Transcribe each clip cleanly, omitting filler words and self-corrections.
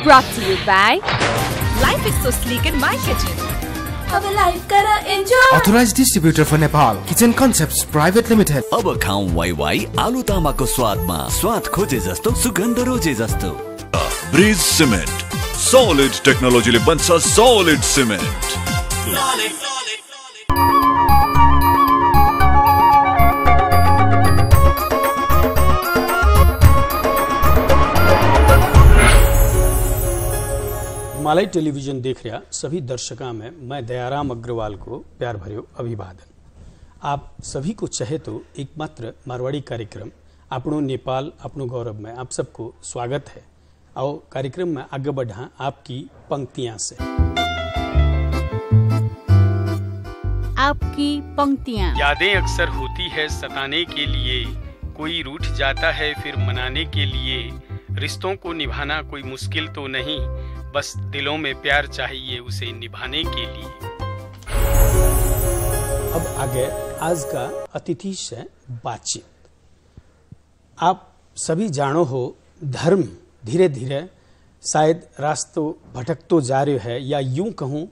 Brought to you by Life is so sleek in my kitchen. अब life करा enjoy. Authorized distributor for Nepal, Kitchen Concepts Private Limited. अब खाऊं Y Y आलु तामाको स्वादमा, स्वाद खोजे जस्तो सुगन्ध रोजे जस्तो। ब्रिज सिमेन्ट, सॉलिड टेक्नोलोजीले बन्छ सॉलिड सिमेन्ट। हिमालय टेलीविजन देख रहा सभी दर्शकों में मैं दयाराम अग्रवाल को प्यार भर्यो अभिवादन। आप सभी को चाहे तो एकमात्र मारवाड़ी कार्यक्रम अपनो नेपाल अपनो गौरव में आप सबको स्वागत है। आओ कार्यक्रम में आगे बढ़ा आपकी पंक्तियां से। आपकी पंक्तियां। यादें अक्सर होती है सताने के लिए, कोई रूठ जाता है फिर मनाने के लिए। रिश्तों को निभाना कोई मुश्किल तो नहीं, बस दिलों में प्यार चाहिए उसे निभाने के लिए। अब आगे आज का अतिथि से बातचीत। आप सभी जानो हो धर्म धीरे धीरे शायद रास्तों भटकतो जा रहे है, या यूं कहूं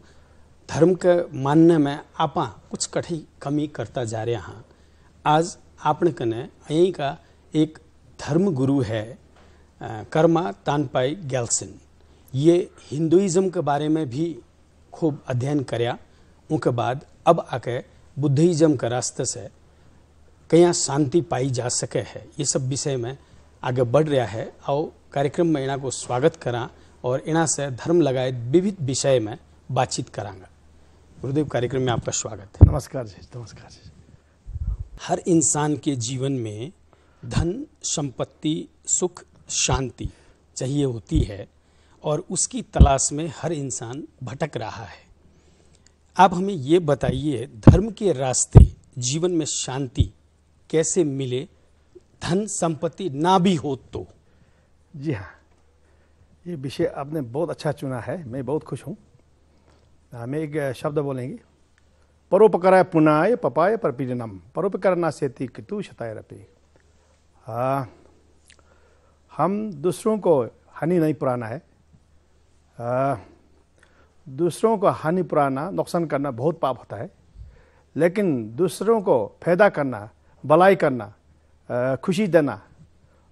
धर्म के मानने में आपा कुछ कठी कमी करता जा रहे हैं। आज आपने कने यहीं का एक धर्म गुरु है कर्मा तानपाई गैल्सन। ये हिंदुइज्म के बारे में भी खूब अध्ययन करया, उनके बाद अब आके बुद्धिज्म के रास्ते से कहीं शांति पाई जा सके है, ये सब विषय में आगे बढ़ रहा है। आओ कार्यक्रम में इना को स्वागत करा और इना से धर्म लगाए विविध विषय में बातचीत करांगा। गुरुदेव, कार्यक्रम में आपका स्वागत है। नमस्कार जी, नमस्कार जी। हर इंसान के जीवन में धन संपत्ति सुख शांति चाहिए होती है और उसकी तलाश में हर इंसान भटक रहा है। आप हमें ये बताइए, धर्म के रास्ते जीवन में शांति कैसे मिले, धन संपत्ति ना भी हो तो? जी हाँ, ये विषय आपने बहुत अच्छा चुना है, मैं बहुत खुश हूँ। हमें एक शब्द बोलेंगे, परोपकाराय पुनाय पपाय परपीडनम, परोपकार ना सेति कितु शताय रपे। हम दूसरों को हानि नहीं पुराना है। दूसरों को हानि पुराना नुकसान करना बहुत पाप होता है, लेकिन दूसरों को फायदा करना, भलाई करना, खुशी देना,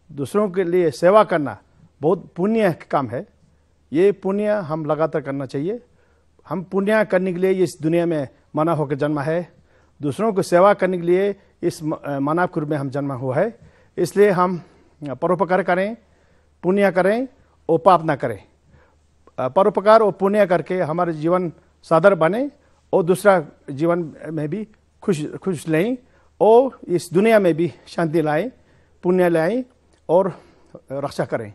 दूसरों के लिए सेवा करना बहुत पुण्य काम है। ये पुण्य हम लगातार करना चाहिए। हम पुण्य करने के लिए इस दुनिया में मानव होकर जन्मा है, दूसरों को सेवा करने के लिए इस मानव कुल में हम जन्मा हुआ है। इसलिए हम परोपकार करें, पुण्य करें और पाप ना करें। परोपकार और पुण्य करके हमारे जीवन सादर बने और दूसरा जीवन में भी खुश लें और इस दुनिया में भी शांति लाएं, पुण्य लाएं और रक्षा करें।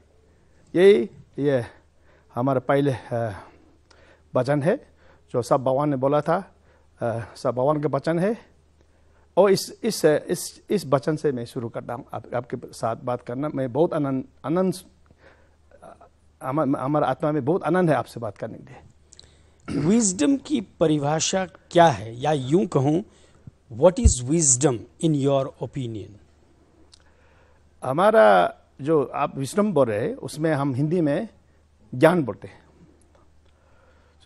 ये हमारा पहले वचन है जो सब भगवान ने बोला था, सब भगवान का वचन है। और इस वचन से मैं शुरू करता हूँ आपके साथ बात करना। मैं बहुत आनंद हमारा आत्मा में बहुत आनंद है आपसे बात करने के लिए। विजडम की परिभाषा क्या है, या यूं कहूं what is wisdom in your opinion? हमारा जो आप विजडम बोल रहे हैं उसमें हम हिंदी में ज्ञान बोलते हैं।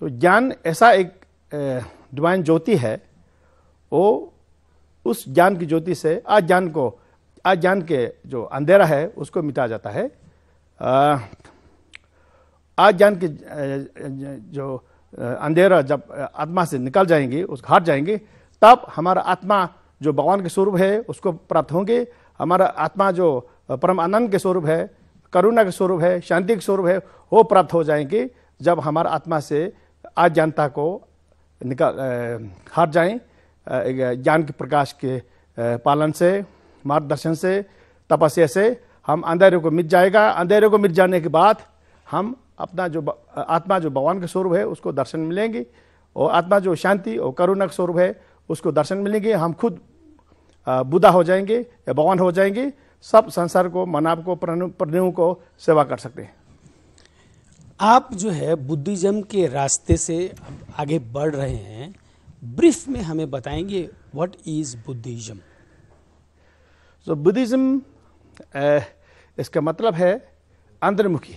सो ज्ञान ऐसा एक डिवाइन ज्योति है, वो उस ज्ञान की ज्योति से आज ज्ञान के जो अंधेरा है उसको मिटा जाता है। आज ज्ञान के जो अंधेरा जब आत्मा से निकल जाएंगे, उस हट जाएंगे, तब हमारा आत्मा जो भगवान के स्वरूप है उसको प्राप्त होंगे। हमारा आत्मा जो परम आनंद के स्वरूप है, करुणा के स्वरूप है, शांति के स्वरूप है, वो प्राप्त हो जाएंगे जब हमारा आत्मा से अज्ञानता को हट जाएं। ज्ञान के प्रकाश के पालन से, मार्गदर्शन से, तपस्या से हम अंधेरे को मिट जाएगा। अंधेरे को मिट जाने के बाद हम अपना जो आत्मा जो भगवान के स्वरूप है उसको दर्शन मिलेंगे, और आत्मा जो शांति और करुणा का स्वरूप है उसको दर्शन मिलेंगे। हम खुद बुद्धा हो जाएंगे या भगवान हो जाएंगे। सब संसार को, मानव को, प्राणियों को सेवा कर सकते हैं। आप जो है बुद्धिज्म के रास्ते से आगे बढ़ रहे हैं, ब्रीफ में हमें बताएंगे what is Buddhism? So Buddhism इसका मतलब है अंतर्मुखी।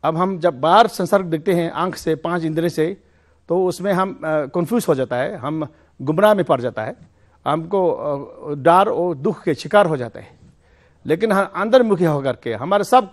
अब हम जब बाहर संसर्ग देखते हैं आंख से, 5 इंद्रिय से, तो उसमें हम कंफ्यूज हो जाता है, हम गुमराह में पड़ जाता है, हमको डर और दुख के शिकार हो जाता है। लेकिन अंतर्मुखी होकर के हमारा सब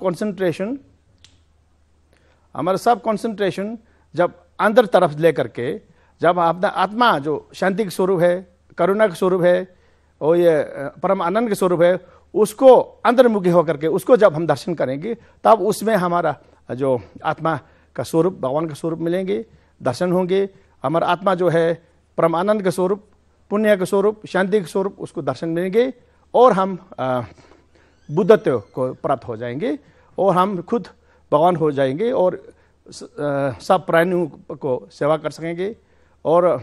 कंसंट्रेशन जब अंदर तरफ लेकर के, जब अपना आत्मा जो शांति के स्वरूप है, करुणा के स्वरूप है और ये परम आनंद के स्वरूप है, उसको अंतर्मुखी होकर के उसको जब हम दर्शन करेंगे, तब उसमें हमारा जो आत्मा का स्वरूप, भगवान का स्वरूप मिलेंगे, दर्शन होंगे। हमारा आत्मा जो है परम आनंद का स्वरूप, पुण्य का स्वरूप, शांति के स्वरूप, उसको दर्शन मिलेंगे और हम बुद्धत्व को प्राप्त हो जाएंगे और हम खुद भगवान हो जाएंगे और सब प्राणियों को सेवा कर सकेंगे और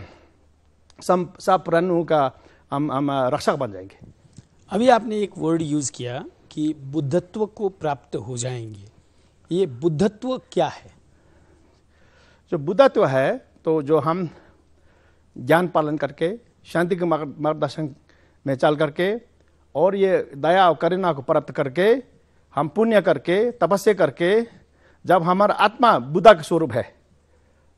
सब प्राणियों का हम रक्षक बन जाएंगे। अभी आपने एक वर्ड यूज किया कि बुद्धत्व को प्राप्त हो जाएंगे। ये बुद्धत्व क्या है? जो बुद्धत्व है, तो जो हम ज्ञान पालन करके, शांति के मार्गदर्शन में चल करके और ये दया और करुणा को प्राप्त करके, हम पुण्य करके, तपस्या करके, जब हमारा आत्मा बुद्ध का स्वरूप है,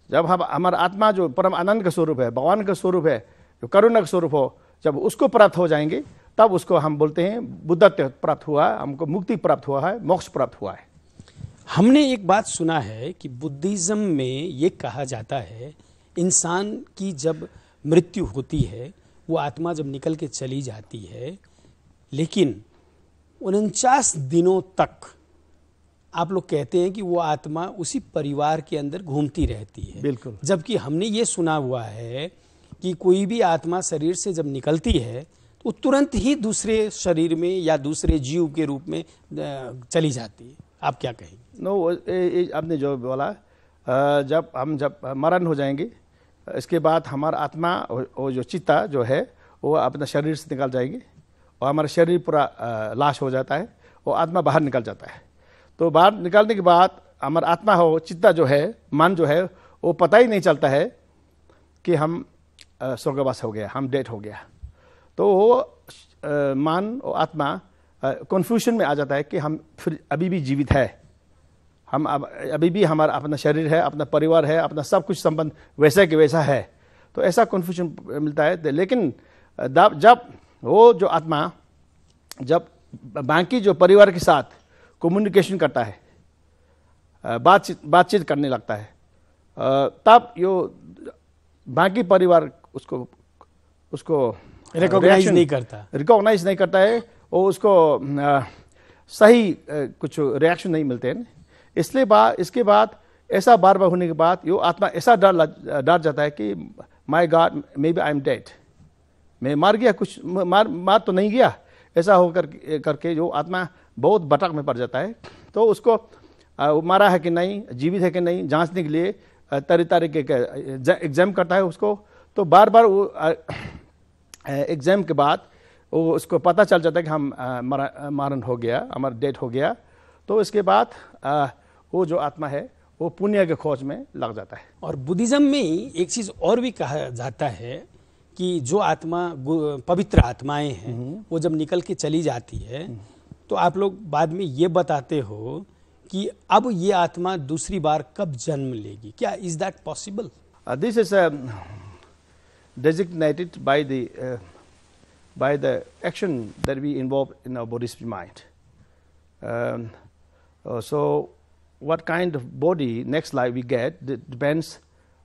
जब हम हमारा आत्मा जो परम आनंद का स्वरूप है, भगवान का स्वरूप है, जो करुणा का स्वरूप हो, जब उसको प्राप्त हो जाएंगे, तब उसको हम बोलते हैं बुद्धत्व प्राप्त हुआ है, हमको मुक्ति प्राप्त हुआ है, मोक्ष प्राप्त हुआ है। हमने एक बात सुना है कि बुद्धिज्म में ये कहा जाता है, इंसान की जब मृत्यु होती है, वो आत्मा जब निकल के चली जाती है, लेकिन 49 दिनों तक आप लोग कहते हैं कि वो आत्मा उसी परिवार के अंदर घूमती रहती है। बिल्कुल। जबकि हमने ये सुना हुआ है कि कोई भी आत्मा शरीर से जब निकलती है तो तुरंत ही दूसरे शरीर में या दूसरे जीव के रूप में चली जाती है। आप क्या कहेंगे? आपने जो बोला, जब मरण हो जाएंगे, इसके बाद हमारा आत्मा और जो चित्ता जो है वो अपना शरीर से निकल जाएगी और हमारा शरीर पूरा लाश हो जाता है और आत्मा बाहर निकल जाता है। तो बाहर निकलने के बाद हमारा आत्मा हो, चित्ता जो है, मन जो है, वो पता ही नहीं चलता है कि हम स्वर्गवास हो गया, हम डेड हो गया। तो वो मन और आत्मा कन्फ्यूजन में आ जाता है कि हम फिर अभी भी जीवित है, हम अभी भी हमारा अपना शरीर है, अपना परिवार है, अपना सब कुछ संबंध वैसा कि वैसा है। तो ऐसा कन्फ्यूजन मिलता है। लेकिन जब वो जो आत्मा जब बाकी जो परिवार के साथ कम्युनिकेशन करता है, बातचीत करने लगता है, तब यो बाकी परिवार उसको रिकॉग्नाइज नहीं करता है और उसको सही कुछ रिएक्शन नहीं मिलते हैं। इसलिए इसके बाद ऐसा बार बार होने के बाद यो आत्मा ऐसा डर जाता है कि my God, maybe I am dead, मैं मार गया, कुछ मार तो नहीं गया। ऐसा होकर करके जो आत्मा बहुत भटक में पड़ जाता है। तो उसको मारा है कि नहीं, जीवित है कि नहीं, जांचने के लिए तरह के एग्जाम करता है उसको। तो बार बार वो एग्जाम के बाद वो उसको पता चल जाता है कि हम मरण हो गया, हमारा डेथ हो गया। तो इसके बाद वो जो आत्मा है वो पुण्य के खोज में लग जाता है। और बुद्धिज्म में एक चीज और भी कहा जाता है कि जो आत्मा पवित्र आत्माएं हैं, वो जब निकल के चली जाती है, तो आप लोग बाद में ये बताते हो कि अब ये आत्मा दूसरी बार कब जन्म लेगी। क्या is that possible? This is designated by the action that we involve in our body's mind. So what kind of body next life we get depends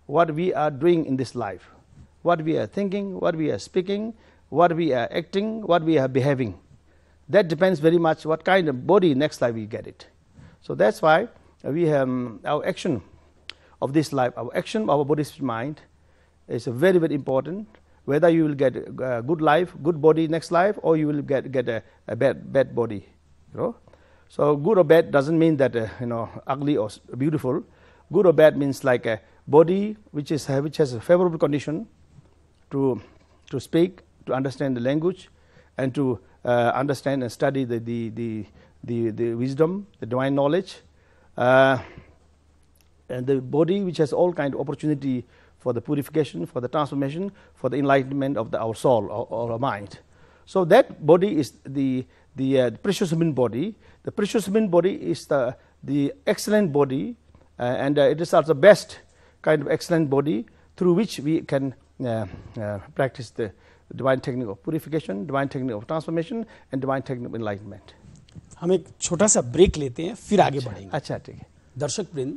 what we are doing in this life, what we are thinking, what we are speaking, what we are acting, what we are behaving. That depends very much what kind of body next life we get it. So that's why we have our action of this life, our action of our body's mind is very, very important. Whether you will get a good life, good body next life, or you will get a bad body. You know, so good or bad doesn't mean that ugly or beautiful. Good or bad means like a body which has a favorable condition to speak, to understand the language, and to understand and study the wisdom, the divine knowledge, and the body which has all kind of opportunity for the purification, for the transformation, for the enlightenment of our soul or our mind. So that body is the precious human body. The precious human body is the excellent body, and it is also best kind of excellent body through which we can practice the divine technique of purification, divine technique of transformation, and divine technique of enlightenment. हम एक छोटा सा break लेते हैं, फिर आगे बढ़ेंगे। अच्छा, ठीक है। दर्शक वृंद,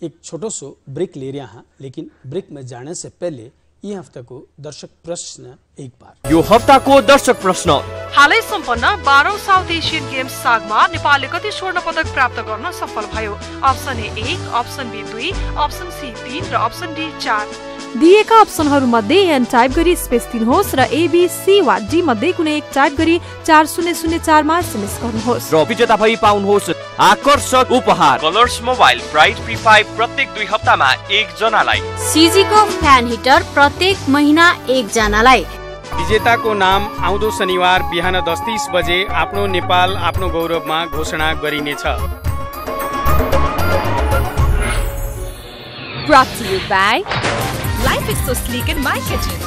एक छोटो सो ब्रेक ले रहा, लेकिन ब्रेक में जाने से पहले ये हफ्ता को दर्शक प्रश्न एक बार। यो हफ्ता को दर्शक प्रश्न। हालै सम्पन्न 12औं साउथ एशियन गेम्स सागमा नेपालले कति स्वर्ण पदक प्राप्त गर्न सफल भयो? Option A 1, option B 2, option C 3 र अप्सन डी 4। दिएका अप्सनहरू मध्ये एन टाइप गरी स्पेस दिनुहोस् र एबीसी वा डी मध्ये कुनै एक टाइप गरी 4004 मा एसएमएस गर्नुहोस् र विजेता भई पाउनुहोस् आकर्षक उपहार कलर्स मोबाइल ब्राइट P5 प्रत्येक 2 हप्तामा एक जनालाई, सीजी को फ्यान हिटर प्रत्येक महिना एक जनालाई। विजेताको नाम आउँदो शनिबार बिहान 10:30 बजे आफ्नो नेपाल आफ्नो गौरवमा घोषणा गरिनेछ। Brought to you by Life is so sleek in my kitchen.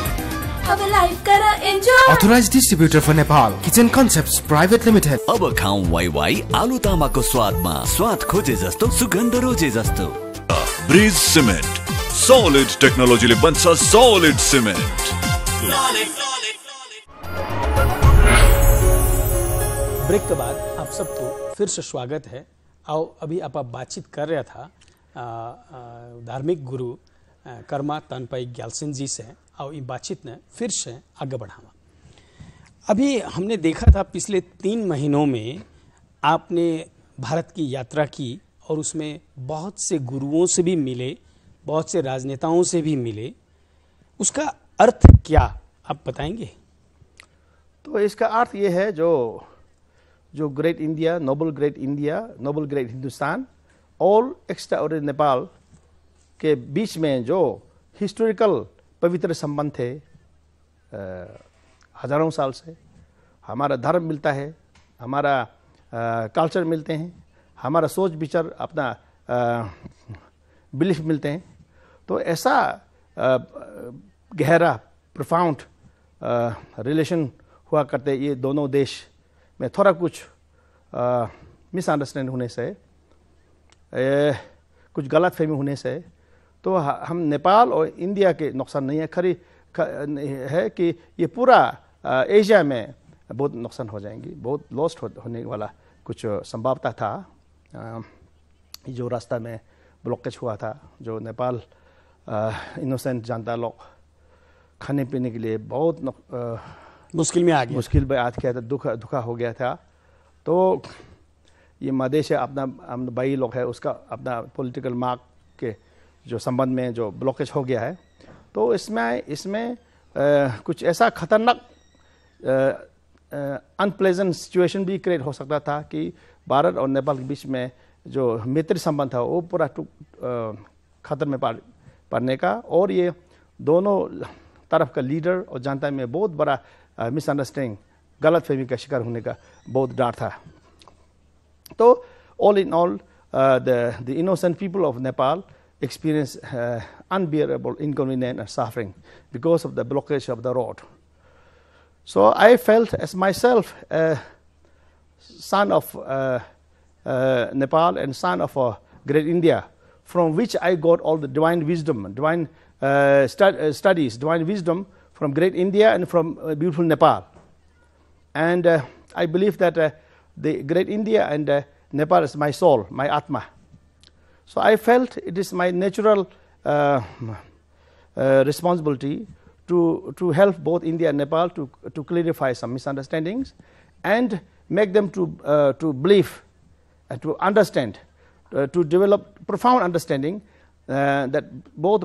अब लाइफ करा enjoy. Authorized distributor for Nepal, Kitchen Concepts Private Limited. अब खाऊं वाई आलु तामाको स्वादमा, स्वाद खोजे जस्तो सुगन्ध रोजे जस्तो। ब्रिज सिमेन्ट, सॉलिड टेक्नोलोजीले बन्छ सॉलिड सिमेन्ट। ब्रेक के बाद आप सबको फिर से स्वागत है। आओ, अभी आप बातचीत कर रहा था धार्मिक गुरु कर्मा तानपाई ग्याल्सेन जी से। आओ ये बातचीत ने फिर से आगे बढ़ावा। अभी हमने देखा था पिछले 3 महीनों में आपने भारत की यात्रा की और उसमें बहुत से गुरुओं से भी मिले, बहुत से राजनेताओं से भी मिले। उसका अर्थ क्या आप बताएंगे? तो इसका अर्थ ये है जो great India, noble great Hindustan, all extraordinary Nepal के बीच में जो हिस्टोरिकल पवित्र संबंध थे हजारों साल से, हमारा धर्म मिलता है, हमारा कल्चर मिलते हैं, हमारा सोच विचार, अपना बिलीफ मिलते हैं। तो ऐसा गहरा प्रोफाउंड रिलेशन हुआ करते ये दोनों देश में। थोड़ा कुछ मिसअंडरस्टैंड होने से, कुछ गलत फहमी होने से, तो हम नेपाल और इंडिया के नुकसान नहीं है, है कि ये पूरा एशिया में बहुत नुकसान हो जाएंगी, बहुत लॉस्ट होने वाला कुछ संभावना था। जो रास्ता में ब्लॉकेज हुआ था, जो नेपाल इनोसेंट जनता लोग खाने पीने के लिए बहुत मुश्किल में आ गया था, दुखा हो गया था। तो ये मधेश अपना भाई लोग है, उसका अपना पॉलिटिकल मार्क के जो संबंध में जो ब्लॉकेज हो गया है, तो इसमें कुछ ऐसा खतरनाक अनप्लेजेंट सिचुएशन भी क्रिएट हो सकता था कि भारत और नेपाल के बीच में जो मैत्री संबंध था वो पूरा खतरे में पड़ने का, और ये दोनों तरफ का लीडर और जनता में बहुत बड़ा मिसअंडरस्टैंडिंग, गलत फहमी का शिकार होने का बहुत डर था। तो all in all, the innocent people of Nepal experience unbearable inconvenience and suffering because of the blockage of the road. So I felt as myself a son of Nepal and son of great India, from which I got all the divine wisdom, divine studies, divine wisdom from great India and from beautiful Nepal. And I believe that the great India and Nepal is my soul, my Atma. So I felt it is my natural responsibility to help both India and Nepal to clarify some misunderstandings and make them to believe and to understand, to develop profound understanding that both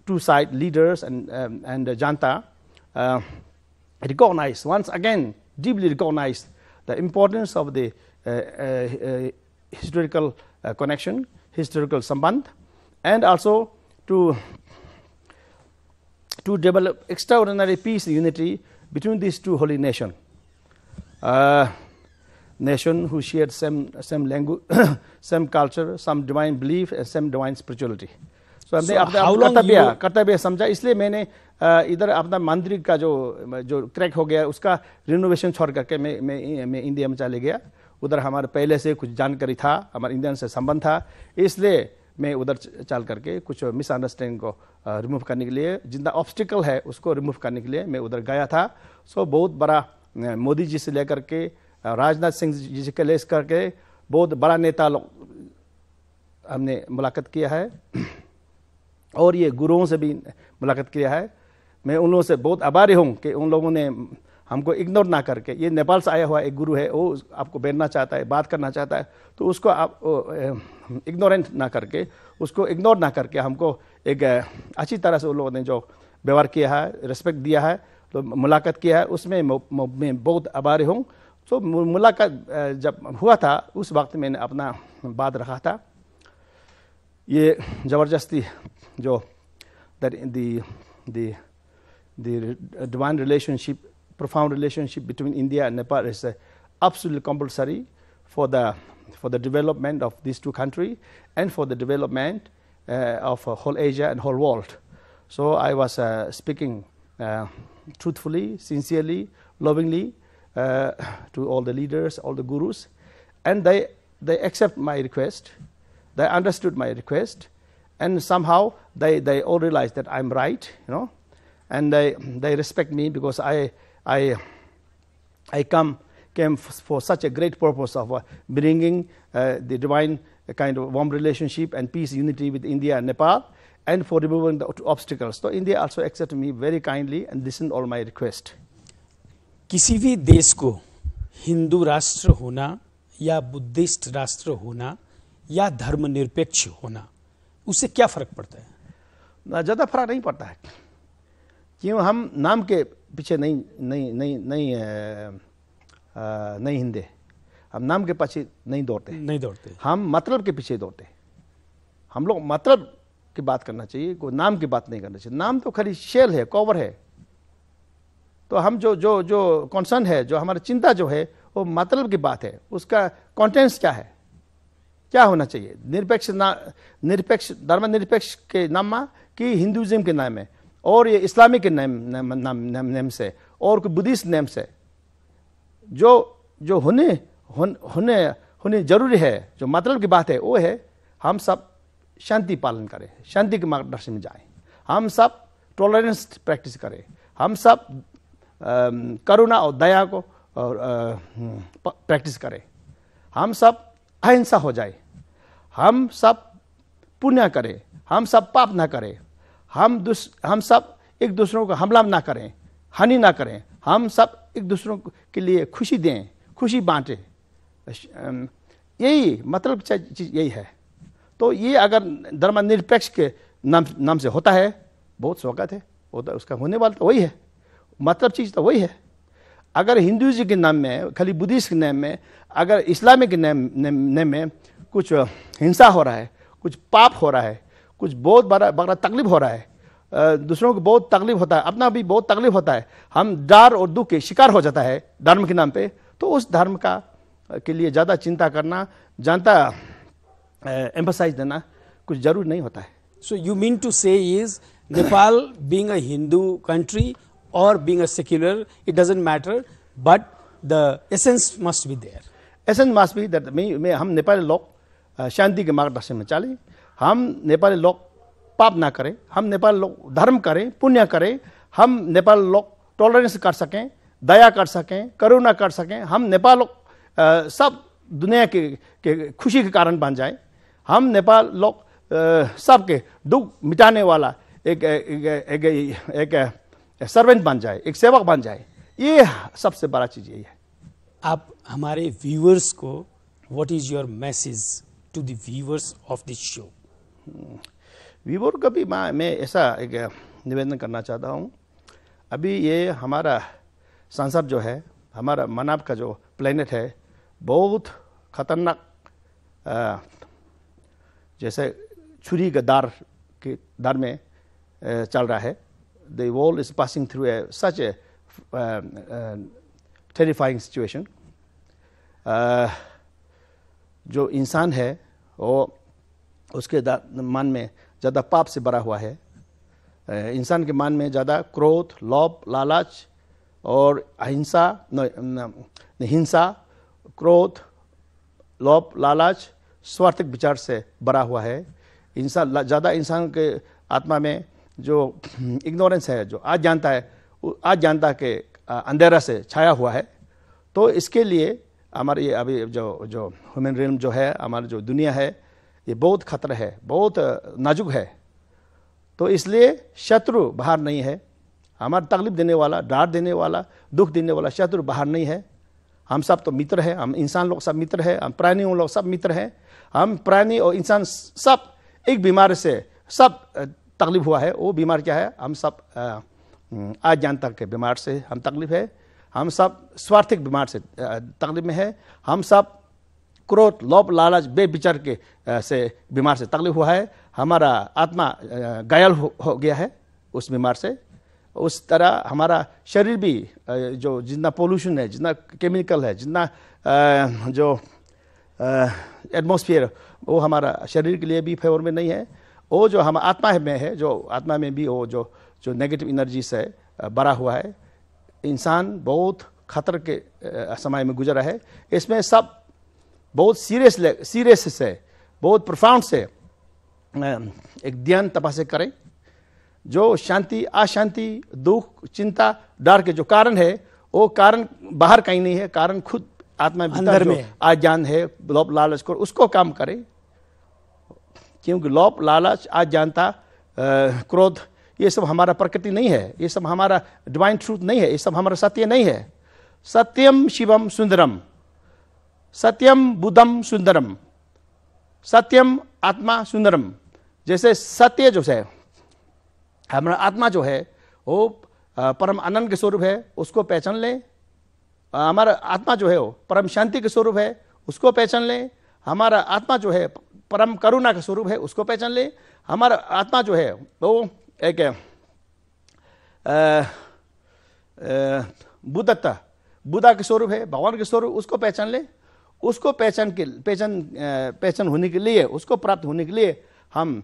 two side leaders and Janta recognize, once again deeply recognize the importance of the historical connection, historical sambandh, and also to develop extraordinary peace and unity between these two holy nations. Nation who shared same language, same culture, some divine belief, and same divine spirituality. So हमने अपना कर्तव्य समझा, इसलिए मैंने इधर अपना मंदिर का जो क्रैक हो गया उसका रिनोवेशन छोड़ करके मैं इंडिया में चले गया उधर हमारे पहले से कुछ जानकारी था, हमारे इंडियन से संबंध था, इसलिए मैं उधर चल करके कुछ मिसअंडरस्टैंडिंग को रिमूव करने के लिए, जितना ऑब्स्टिकल है उसको रिमूव करने के लिए मैं उधर गया था। सो बहुत बड़ा मोदी जी से लेकर के राजनाथ सिंह जी से लेकर के बहुत बड़ा नेता लोग हमने मुलाकात किया है और ये गुरुओं से भी मुलाकात किया है। मैं उन लोगों से बहुत आभारी हूँ कि उन लोगों ने हमको इग्नोर ना करके, ये नेपाल से आया हुआ एक गुरु है, वो आपको बैठना चाहता है, बात करना चाहता है, तो उसको आप इग्नोरेंट ना करके, उसको इग्नोर ना करके हमको एक अच्छी तरह से उन लोगों ने जो व्यवहार किया है, रिस्पेक्ट दिया है, तो मुलाकात किया है, उसमें मैं बहुत आभारी हूँ। तो मुलाकात जब हुआ था उस वक्त मैंने अपना बात रखा था। ये ज़बरदस्ती जो the divine relationship, profound relationship between India and Nepal is absolutely compulsory for the development of these two countries and for the development of whole Asia and whole world. So I was speaking truthfully, sincerely, lovingly to all the leaders, all the gurus, and they accept my request. They understood my request, and somehow they all realized that I'm right, you know, and they respect me because I came for such a great purpose of bringing the divine kind of warm relationship and peace, unity with India and Nepal, and for removing the obstacles. So India also accepted me very kindly and listened all my request. किसी भी देश को हिंदू राष्ट्र होना या Buddhist राष्ट्र होना या धर्मनिरपेक्ष होना, उससे क्या फर्क पड़ता है? ज़्यादा फर्क नहीं पड़ता है, क्यों हम नाम के पीछे नहीं हिंदे, हम नाम के पीछे नहीं दौड़ते, हम मतलब के पीछे दौड़ते। हम लोग मतलब की बात करना चाहिए, कोई नाम की बात नहीं करना चाहिए। नाम तो खाली शेल है, कवर है। तो हम जो कंसर्न है, जो हमारी चिंता जो है, वो मतलब की बात है, उसका कंटेंट्स क्या है, क्या होना चाहिए। निरपेक्ष धर्मनिरपेक्ष के नाम में कि हिंदुइज्म के नाम में, और ये इस्लामिक के नाम से, और कोई बुद्धिस्ट नाम से, जो होने जरूरी है, जो मतलब की बात है, वो है हम सब शांति पालन करें, शांति के मार्गदर्शन में जाएं, हम सब टॉलरेंस प्रैक्टिस करें, हम सब करुणा और दया को प्रैक्टिस करें, हम सब अहिंसा हो जाए, हम सब पुण्य करें, हम सब पाप ना करें, हम सब एक दूसरों को हमला ना करें, हानि ना करें, हम सब एक दूसरों के लिए खुशी दें, खुशी बांटें। यही मतलब चीज़ यही है। तो ये अगर धर्मनिरपेक्ष के नाम से होता है, बहुत स्वागत है, होता उसका होने वाला तो वही है, मतलब चीज़ तो वही है। अगर हिंदुइज्म के नाम में, खाली बुद्धिस्ट के नाम में, अगर इस्लामिक के नाम में कुछ हिंसा हो रहा है, कुछ पाप हो रहा है, कुछ बहुत बड़ा तकलीफ हो रहा है, दूसरों को बहुत तकलीफ होता है, अपना भी बहुत तकलीफ होता है, हम डर और दुख के शिकार हो जाता है धर्म के नाम पे, तो उस धर्म का के लिए ज़्यादा चिंता करना, जानता एम्फसाइज देना कुछ जरूर नहीं होता है। So you mean to say is Nepal being a Hindu country or being a secular, it doesn't matter, but the essence must be there. Essence must be that हम नेपाली लोग शांति के मार्गदर्शन में चलें, हम नेपाली लोग पाप ना करें, हम नेपाली लोग धर्म करें, पुण्य करें, हम नेपाली लोग टॉलरेंस कर सकें, दया कर सकें, करुणा कर सकें, हम नेपाल लोग सब दुनिया के खुशी के कारण बन जाए, हम नेपाल लोग सबके दुख मिटाने वाला एक सर्वेंट बन जाए, एक सेवक बन जाए। ये सबसे बड़ा चीज़ यही है। आप हमारे व्यूअर्स को what is your message to the viewers of this show? Viewer का भी मैं ऐसा एक निवेदन करना चाहता हूँ। अभी ये हमारा संसार जो है, हमारा मानव का जो प्लेनेट है, बहुत खतरनाक जैसे छुरी के दार में चल रहा है। The world is passing through such a terrifying situation. जो इंसान है वो उसके मन में ज़्यादा पाप से भरा हुआ है। इंसान के मन में ज़्यादा क्रोध, लोभ, लालच और अहिंसा, हिंसा, क्रोध लोभ लालच स्वार्थिक विचार से भरा हुआ है। इंसान ज़्यादा इंसान के आत्मा में जो इग्नोरेंस है, जो आज जानता के अंधेरा से छाया हुआ है। तो इसके लिए हमारे ये अभी जो ह्यूमन रियल्म जो है, हमारी जो दुनिया है, ये बहुत खतरा है, बहुत नाजुक है। तो इसलिए शत्रु बाहर नहीं है, हमारा तकलीफ देने वाला, डांट देने वाला, दुख देने वाला शत्रु बाहर नहीं है। हम सब तो मित्र हैं, हम इंसान लोग सब मित्र हैं, हम प्राणियों लोग सब मित्र हैं। हम प्राणी और इंसान सब एक बीमारी से सब तकलीफ हुआ है। वो बीमार क्या है? हम सब आज जानता के बीमार से हम तकलीफ है। हम सब स्वार्थिक बीमार से तकलीफ में है। हम सब क्रोध लोभ लालच बेविचार के से बीमार से तकलीफ हुआ है। हमारा आत्मा घायल हो गया है उस बीमार से। उस तरह हमारा शरीर भी जो जितना पोल्यूशन है, जितना केमिकल है, जितना जो एटमॉस्फेयर, वो हमारा शरीर के लिए भी फेवर में नहीं है। वो जो हम आत्मा में है, जो आत्मा में भी वो जो नेगेटिव एनर्जी से भरा हुआ है। इंसान बहुत खतरे के समय में गुजरा है। इसमें सब बहुत सीरियस से, बहुत प्रोफाउंड से एक ध्यान तपस्या करें। जो शांति अशांति दुख चिंता डर के जो कारण है, वो कारण बाहर कहीं नहीं है, कारण खुद आत्मा अंदर में आज जान है। लोभ लालच को उसको काम करें, क्योंकि लोभ लालच आज जानता क्रोध ये सब हमारा प्रकृति नहीं है, ये सब हमारा डिवाइन ट्रूथ नहीं है, ये सब हमारा सत्य नहीं है। सत्यम शिवम सुंदरम, सत्यम बुद्धम सुंदरम, सत्यम आत्मा सुंदरम। जैसे सत्य जो है, हमारा आत्मा जो है वो परम आनंद के स्वरूप है, उसको पहचान लें। हमारा आत्मा जो है वो परम शांति के स्वरूप है, उसको पहचान लें। हमारा आत्मा जो है परम करुणा का स्वरूप है, उसको पहचान लें। हमारा आत्मा जो है वो एक बुद्धा के स्वरूप है, भगवान के स्वरूप, उसको पहचान ले। उसको पहचान होने के लिए, उसको प्राप्त होने के लिए हम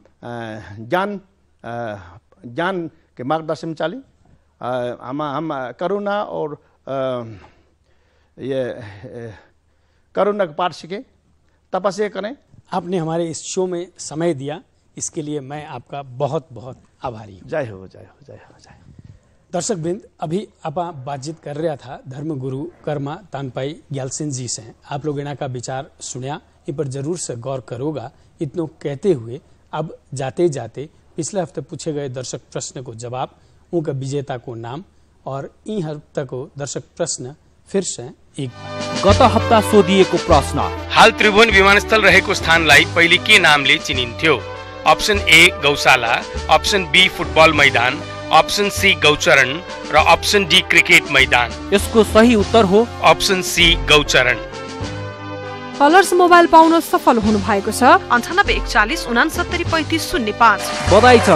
ज्ञान के मार्गदर्शन में चलें। हम करुणा और ये करुणा का पाठ सीखें, तपस्या करें। आपने हमारे इस शो में समय दिया, इसके लिए मैं आपका बहुत बहुत आभारी हूँ। जय हो, जय हो, जय हो, जय। दर्शक बिंद, अभी आप बातचीत कर रहा था धर्मगुरु कर्मा तानपाई ग्यालसिन जी से। आप लोग इनका विचार सुनिया, इन पर जरूर से गौर करोगा। इतनों कहते हुए अब जाते जाते पिछले हफ्ते पूछे गए दर्शक प्रश्न को जवाब, उनका विजेता को नाम और इन हफ्ते को दर्शक प्रश्न फिर से एक गत हप्ता सोधिएको प्रश्न, हाल त्रिभुवन विमानस्थल रहेको स्थानलाई पहिले के नामले चिनिन्थ्यो? अप्सन ए गौशाला, अप्सन बी फुटबल मैदान, अप्सन सी गौचरण र अप्सन डी क्रिकेट मैदान। यसको सही उत्तर हो अप्सन सी गौचरण। कलर्स मोबाइल पाउन सफल हुनु भएको छ। 9841 69 35 05। बधाई छ।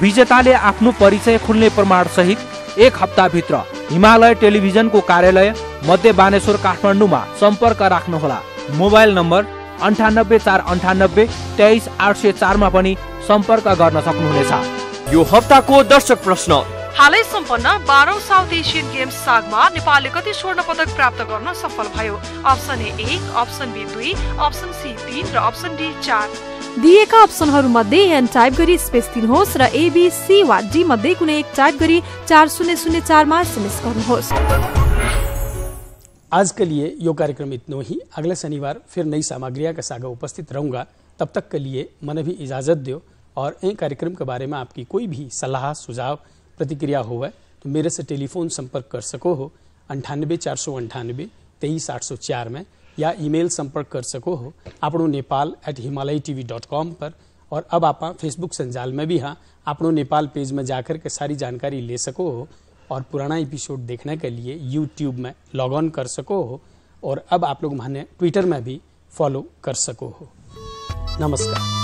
विजेताले आफ्नो परिचय खुल्ने प्रमाण सहित एक हप्ता भित्र हिमालय टेलिभिजनको कार्यालय मध्य बानेश्वर काठमाडौँमा सम्पर्क राख्नुहोला। मोबाइल नम्बर 98 498 23 804 मा पनि सम्पर्क गर्न सक्नुहुनेछ। यो हप्ताको दर्शक प्रश्न, हालै सम्पन्न 12औं साउथ एशियन गेम्स सागमा नेपालले कति स्वर्ण पदक प्राप्त गर्न सफल भयो? Option A 1, option B 2, option C 3 र अप्सन डी 4। दिएका अप्सनहरू मध्ये एन टाइप गरी स्पेस दिनुहोस् र एबीसी वा डी मध्ये कुनै एक टाइप गरी 4004 मा एसएमएस गर्नुहोस्। आज के लिए यो कार्यक्रम इतना ही। अगले शनिवार फिर नई सामग्रियां के साथ उपस्थित रहूंगा। तब तक के लिए मन भी इजाजत दो। और इन कार्यक्रम के बारे में आपकी कोई भी सलाह सुझाव प्रतिक्रिया हो तो मेरे से टेलीफोन संपर्क कर सको हो 98 498 23 804 में, या ईमेल संपर्क कर सको हो आपनो नेपाल@himalayatv.com पर। और अब आप फेसबुक संजाल में भी हाँ आपनो नेपाल पेज में जाकर के सारी जानकारी ले सको हो। और पुराना एपिसोड देखने के लिए यूट्यूब में लॉग ऑन कर सको हो। और अब आप लोग माने ट्विटर में भी फॉलो कर सको हो। नमस्कार।